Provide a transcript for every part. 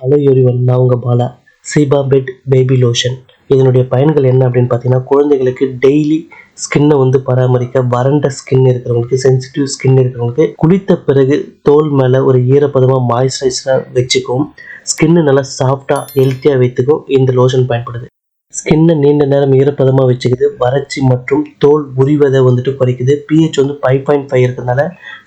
Hello everyone, நான் உங்கள் பாலா. சீபா bed baby lotion. இதனுடைய பயன்கள் என்ன அப்படின்னு பார்த்தீங்கன்னா, குழந்தைகளுக்கு டெய்லி ஸ்கின்னை பராமரிக்க, வறண்ட ஸ்கின் இருக்கிறவங்களுக்கு, சென்சிட்டிவ் ஸ்கின் இருக்கிறவங்களுக்கு குளித்த பிறகு தோல் மேலே ஒரு ஈரப்பதமாக மாய்ஸ்சரைசராக வச்சுக்கும். ஸ்கின்னு நல்லா சாஃப்டாக ஹெல்த்தியாக வைத்துக்கும் இந்த லோஷன் பயன்படுது. ஸ்கின்னை நீண்ட நேரம் ஈரப்பதமாக வச்சுக்குது. வறட்சி மற்றும் தோல் உரிவதை குறைக்குது. pH 5.5 இருக்கிறதுனால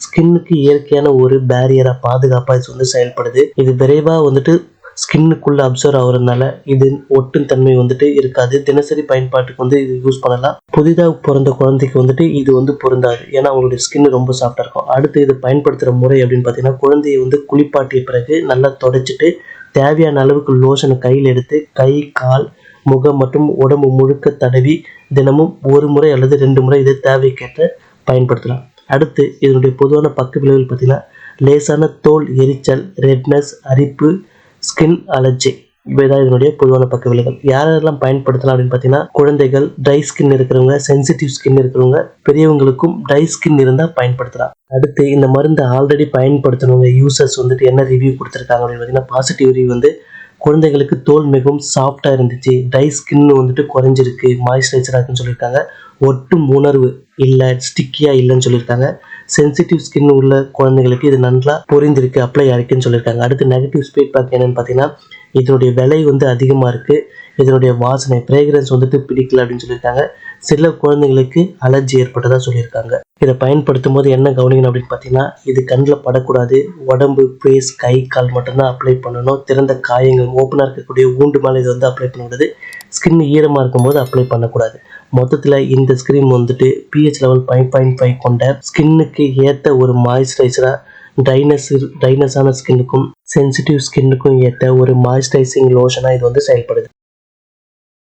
ஸ்கின்னுக்கு இயற்கையான ஒரு பேரியராக பாதுகாப்பாக இது செயல்படுது. இது விரைவாக ஸ்கின்னுக்குள்ளே அப்சர்வ் ஆகுறதுனால இது ஒட்டும் தன்மை இருக்காது. தினசரி பயன்பாட்டுக்கு இது யூஸ் பண்ணலாம். புதிதாக பிறந்த குழந்தைக்கு இது பொருந்தாது. ஏன்னா அவங்களுடைய ஸ்கின் ரொம்ப சாஃப்டாக இருக்கும். அடுத்து இது பயன்படுத்துகிற முறை அப்படின்னு பார்த்தீங்கன்னா, குழந்தையை குளிப்பாட்டிய பிறகு நல்லா தொடச்சிட்டு தேவையான அளவுக்கு லோஷனை கையில் எடுத்து கை, கால், முகம் மற்றும் உடம்பு முழுக்க தடவி தினமும் ஒரு முறை அல்லது 2 முறை இதை தேவைக்கேற்ற பயன்படுத்தலாம். அடுத்து இதனுடைய பொதுவான பக்க விளைவுகள் பார்த்தீங்கன்னா, லேசான தோல் எரிச்சல், ரெட்னஸ், அரிப்பு, ஸ்கின் அலர்ஜி, இவைதான் இதனுடைய பொதுவான பக்க விளைவுகள். யாரெல்லாம் பயன்படுத்தலாம் அப்படின்னு பார்த்தீங்கன்னா, குழந்தைகள், ட்ரை ஸ்கின் இருக்கிறவங்க, சென்சிட்டிவ் ஸ்கின் இருக்கிறவங்க, பெரியவங்களுக்கும் ட்ரை ஸ்கின் இருந்தால் பயன்படுத்தலாம். அடுத்து இந்த மருந்து ஆல்ரெடி பயன்படுத்தினவங்க யூசர்ஸ் என்ன ரிவ்யூ கொடுத்துருக்காங்க அப்படின்னு பார்த்தீங்கன்னா, பாசிட்டிவ் ரிவ்யூ குழந்தைகளுக்கு தோல் மிகவும் சாஃப்டாக இருந்துச்சு, ட்ரை ஸ்கின் குறைஞ்சிருக்கு, மாய்ஸ்சரைசராக இருக்குன்னு சொல்லியிருக்காங்க. ஒட்டும் உணர்வு இல்லை, ஸ்டிக்கியாக இல்லைன்னு சொல்லியிருக்காங்க. சென்சிட்டிவ் ஸ்கின் உள்ள குழந்தைகளுக்கு இது நல்லா புரிந்திருக்கு, அப்ளை ஆகிருக்குன்னு சொல்லியிருக்காங்க. அடுத்து நெகட்டிவ் ஃபீட்பேக் என்னன்னு பார்த்தீங்கன்னா, இதனுடைய விலை அதிகமாக இருக்குது, இதனுடைய வாசனை ஃப்ரேக்ரன்ஸ் பிடிக்கல அப்படின்னு சொல்லியிருக்காங்க. சில குழந்தைங்களுக்கு அலர்ஜி ஏற்பட்டதாக சொல்லியிருக்காங்க. இதை பயன்படுத்தும் போது என்ன கவனிக்கணும் அப்படின்னு பார்த்தீங்கன்னா, இது கண்ணில் படக்கூடாது. உடம்பு, ஃபேஸ், கை, கால் மட்டும்தான் அப்ளை பண்ணணும். திறந்த காயங்கள், ஓப்பனாக இருக்கக்கூடிய ஊண்டு மேலே இது அப்ளை பண்ணக்கூடாது. ஸ்கின் ஈரமாக இருக்கும்போது அப்ளை பண்ணக்கூடாது. மொத்தத்தில் இந்த ஸ்கிரீம் pH லெவல் 5.5 கொண்ட ஸ்கின்னுக்கு ஏற்ற ஒரு மாய்ஸ்சரைசராக, ட்ரைனஸான ஸ்கின்னுக்கும் சென்சிட்டிவ் ஸ்கின்னுக்கும் ஏற்ற ஒரு மாய்ஸ்சரைசிங் லோஷனாக இது செயல்படுது.